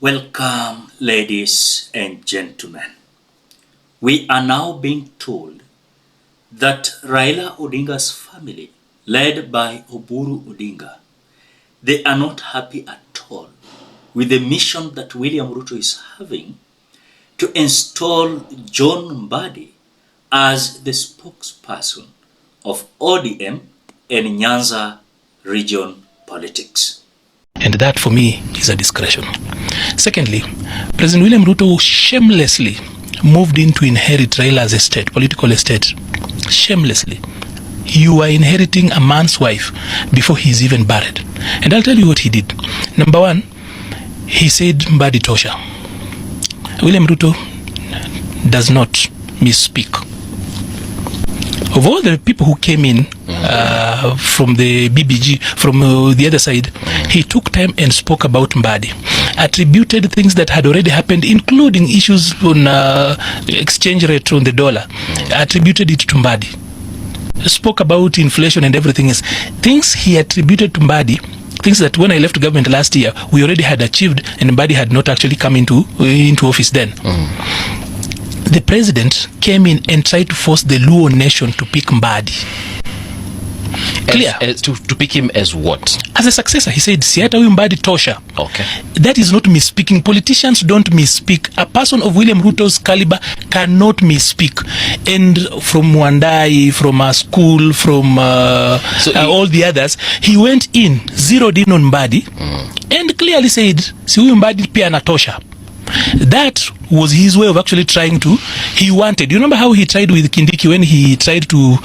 Welcome, ladies and gentlemen. We are now being told that Raila Odinga's family, led by Uburu Odinga, they are not happy at all with the mission that William Ruto is having to install John Mbadi as the spokesperson of ODM and NYANZA region politics. And that for me is a discretion. Secondly, President William Ruto shamelessly moved in to inherit Raila's estate, political estate. Shamelessly. You are inheriting a man's wife before he is even married. And I'll tell you what he did. Number one, he said Mbadi Tosha. William Ruto does not misspeak. Of all the people who came in from the BBG, from the other side, he took time and spoke about Mbadi, attributed things that had already happened, including issues on exchange rate on the dollar, attributed it to Mbadi. Spoke about inflation and everything else. Things he attributed to Mbadi, things that when I left government last year, we already had achieved, and Mbadi had not actually come into office then. The president came in and tried to force the Luo nation to pick Mbadi. Clear? To pick him as what? As a successor. He said, Siata huyu Mbadi tosha. Okay. That is not misspeaking. Politicians don't misspeak. A person of William Ruto's caliber cannot misspeak. And from Wandai, from our school, from all the others, he went in, zeroed in on Mbadi, and clearly said, si huyu Mbadi pia anatosha. That was his way of actually trying to, he wanted, you remember how he tried with Kindiki when he tried to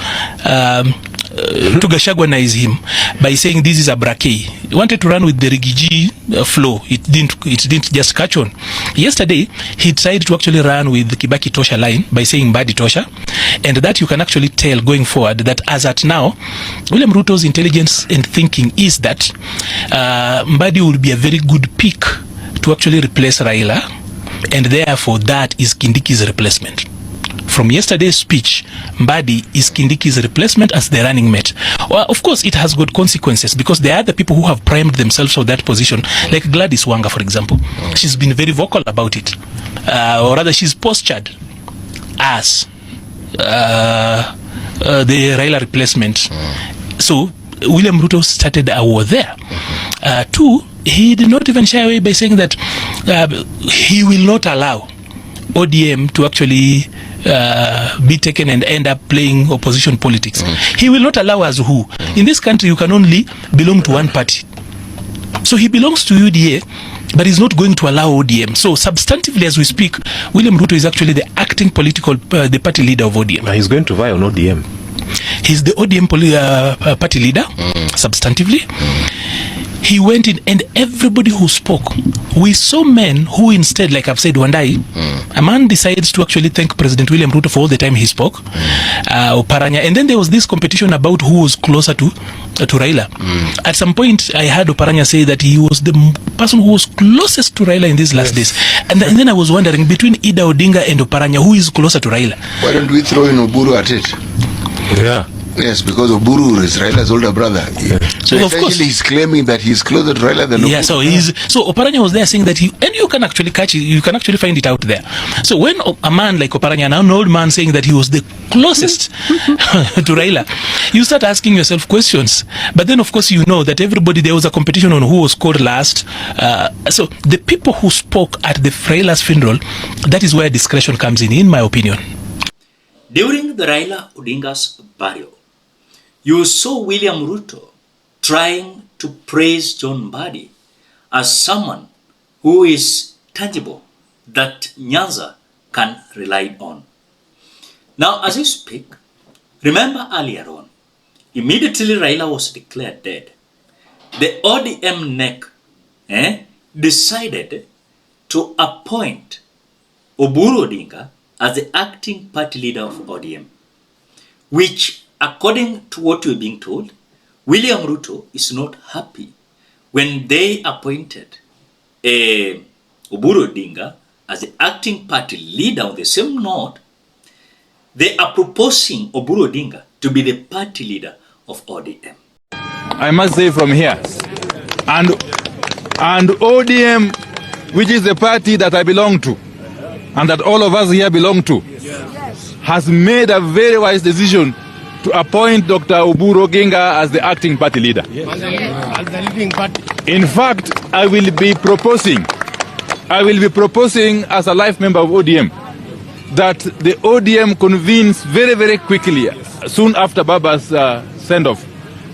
Gachagua-nize him by saying this is a braquet. He wanted to run with the Rigiji flow. It didn't just catch on. Yesterday, he tried to actually run with the Kibaki Tosha line by saying Mbadi Tosha. And that you can actually tell going forward that as at now, William Ruto's intelligence and thinking is that Mbadi will be a very good pick to actually replace Raila, and therefore that is Kindiki's replacement. From yesterday's speech, Mbadi is Kindiki's replacement as the running mate. Well, of course, it has got consequences because there are other people who have primed themselves for that position, like Gladys Wanga, for example. She's been very vocal about it. Or rather, she's postured as the Raila replacement. So, William Ruto started a war there. Two, he did not even shy away by saying that he will not allow ODM to actually be taken and end up playing opposition politics. He will not allow us who. In this country, you can only belong to one party. So he belongs to UDA, but he's not going to allow ODM. So substantively as we speak, William Ruto is actually the acting the party leader of ODM. Now he's going to vie on ODM. He's the ODM party leader, substantively. He went in, and everybody who spoke, we saw men who instead, like I've said, Wandai, a man decides to actually thank President William Ruto for all the time he spoke, Oparanya, and then there was this competition about who was closer to Raila. At some point, I heard Oparanya say that he was the person who was closest to Raila in these last days. And then I was wondering, between Ida Odinga and Oparanya, who is closer to Raila? Why don't we throw in Uburu at it? Yeah. Yes, because Uburu is Raila's older brother. Yeah. So of course he's claiming that he's closer to Raila than Uburu. Yeah, so Oparanya was there saying that and you can actually catch it, you can actually find it out there. So when a man like Oparanya, now an old man, saying that he was the closest to Raila, you start asking yourself questions. But then of course you know that there was a competition on who was called last. So the people who spoke at the Raila's funeral, that is where discretion comes in my opinion. During the Raila Odinga's burial, you saw William Ruto trying to praise John Mbadi as someone who is tangible, that NYANZA can rely on. Now, as you speak, remember earlier on, immediately Raila was declared dead. The ODM NEC decided to appoint Uburu Odinga as the acting party leader of ODM, which, according to what we're being told, William Ruto is not happy when they appointed Uburu Odinga as the acting party leader. On the same note, they are proposing Uburu Odinga to be the party leader of ODM. I must say from here, and ODM which is the party that I belong to, and that all of us here belong to, has made a very wise decision to appoint Dr. Uburu Odinga as the acting party leader. In fact, I will be proposing as a life member of ODM that the ODM convenes very, very quickly, soon after Baba's send-off,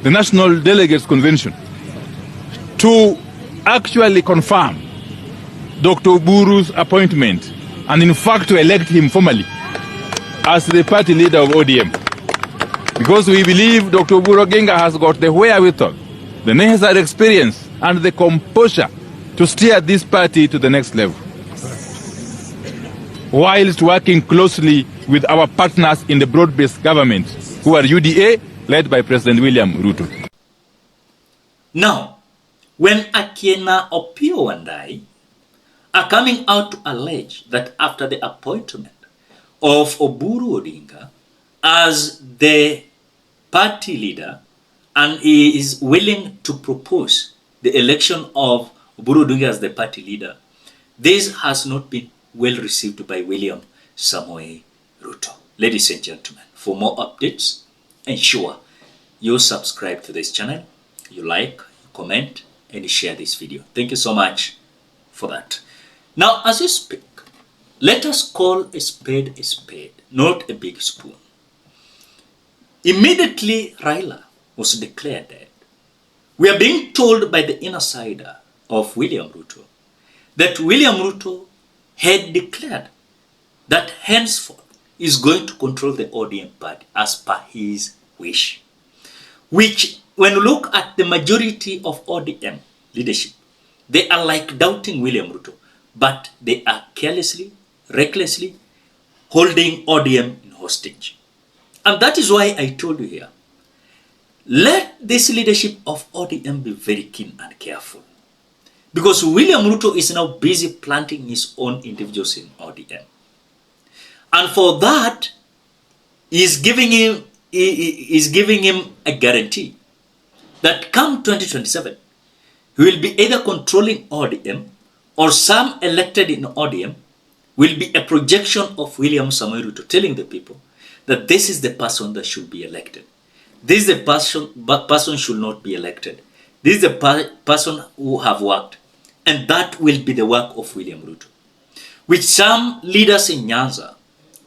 the National Delegates Convention, to actually confirm Dr. Uburu's appointment and in fact to elect him formally as the party leader of ODM. Because we believe Dr. Uburu Odinga has got the wherewithal, the necessary experience and the composure to steer this party to the next level, whilst working closely with our partners in the broad-based government, who are UDA, led by President William Ruto. Now, when Akiena Opiyo Wandayi are coming out to allege that after the appointment of Uburu Odinga as the party leader, and he is willing to propose the election of Uburu Odinga as the party leader, this has not been well received by William Samoei Ruto. Ladies and gentlemen, for more updates, ensure you subscribe to this channel, you like, you comment, and you share this video. Thank you so much for that. Now, as we speak, let us call a spade, not a big spoon. Immediately, Raila was declared dead. We are being told by the insider of William Ruto that William Ruto had declared that henceforth is going to control the ODM party as per his wish. Which, when you look at the majority of ODM leadership, they are like doubting William Ruto, but they are carelessly, recklessly holding ODM in hostage. And that is why I told you here, let this leadership of ODM be very keen and careful. Because William Ruto is now busy planting his own individuals in ODM. And for that, he is giving him a guarantee that come 2027, he will be either controlling ODM or some elected in ODM will be a projection of William Samoei Ruto telling the people that this is the person that should be elected. This is the person should not be elected. This is the person who have worked. And that will be the work of William Ruto. With some leaders in NYANZA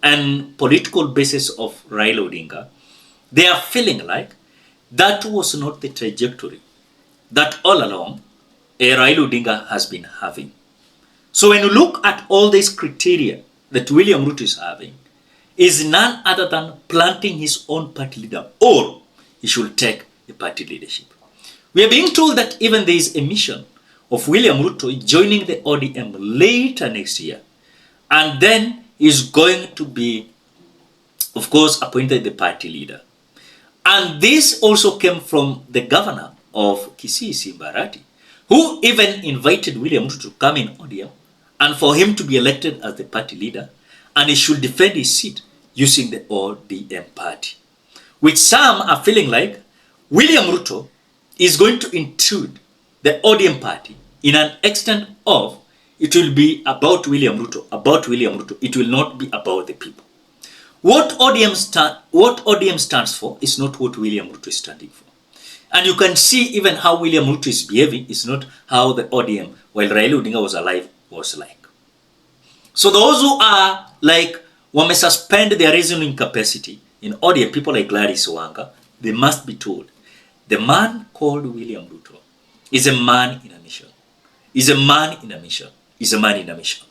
and political basis of Raila Odinga, they are feeling like that was not the trajectory that all along Raila Odinga has been having. So when you look at all these criteria that William Ruto is having, is none other than planting his own party leader, or he should take the party leadership. We are being told that even there is a mission of William Ruto joining the ODM later next year, and then is going to be, of course, appointed the party leader. And this also came from the governor of Kisii, Simbarati, who even invited William Ruto to come in ODM and for him to be elected as the party leader, and he should defend his seat using the ODM party. Which some are feeling like William Ruto is going to intrude the ODM party in an extent of it will be about William Ruto, it will not be about the people. What ODM stands for is not what William Ruto is standing for. And you can see even how William Ruto is behaving is not how the ODM, while Raila Odinga was alive, was like. So those who are like, wame suspend their reasoning capacity in ODM, people like Gladys Wanga, they must be told, the man called William Ruto is a man in a mission. Is a man in a mission. Is a man in a mission.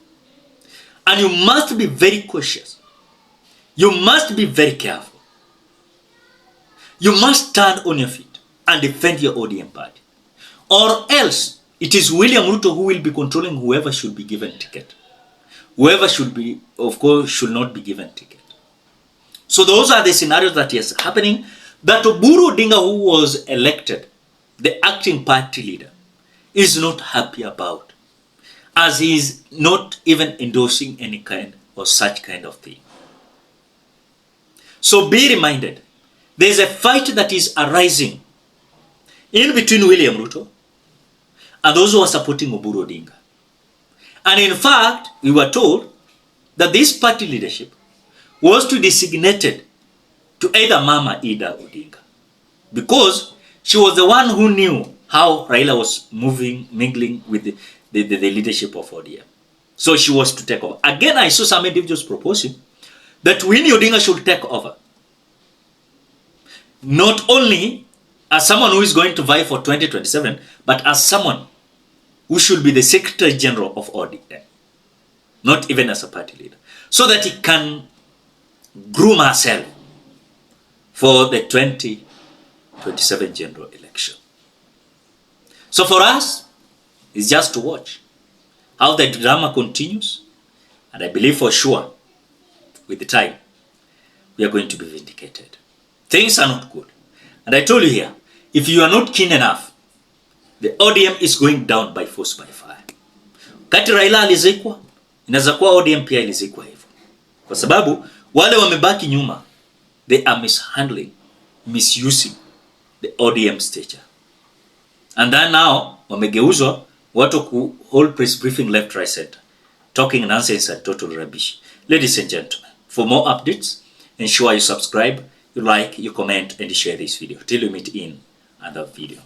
And you must be very cautious. You must be very careful. You must stand on your feet and defend your ODM party. Or else, it is William Ruto who will be controlling whoever should be given ticket. Whoever should be, of course, should not be given ticket. So those are the scenarios that is happening, that Uburu Odinga, who was elected the acting party leader, is not happy about, as he is not even endorsing any kind or such kind of thing. So be reminded, there is a fight that is arising in between William Ruto and those who are supporting Uburu Odinga. And in fact, we were told that this party leadership was to be designated to either Mama Ida Odinga, because she was the one who knew how Raila was mingling with the leadership of ODM. So she was to take over. Again, I saw some individuals proposing that Winnie Odinga should take over. Not only as someone who is going to vie for 2027, but as someone who should be the Secretary General of ODM, not even as a party leader, so that he can groom herself for the 2027 general election. So for us, it's just to watch how the drama continues, and I believe for sure, with the time, we are going to be vindicated. Things are not good. And I told you here, if you are not keen enough, the ODM is going down by force by fire. Kati Raila alizikwa, inaweza kuwa ODM pia ilizikwa hivyo. Kwa sababu wale wamebaki nyuma, they are mishandling, misusing the ODM stature. And then now, wamegeuzwa watu ku hold press briefing left, right, center, talking nonsense and total rubbish. Ladies and gentlemen, for more updates, ensure you subscribe, you like, you comment, and share this video. Till we meet in another video.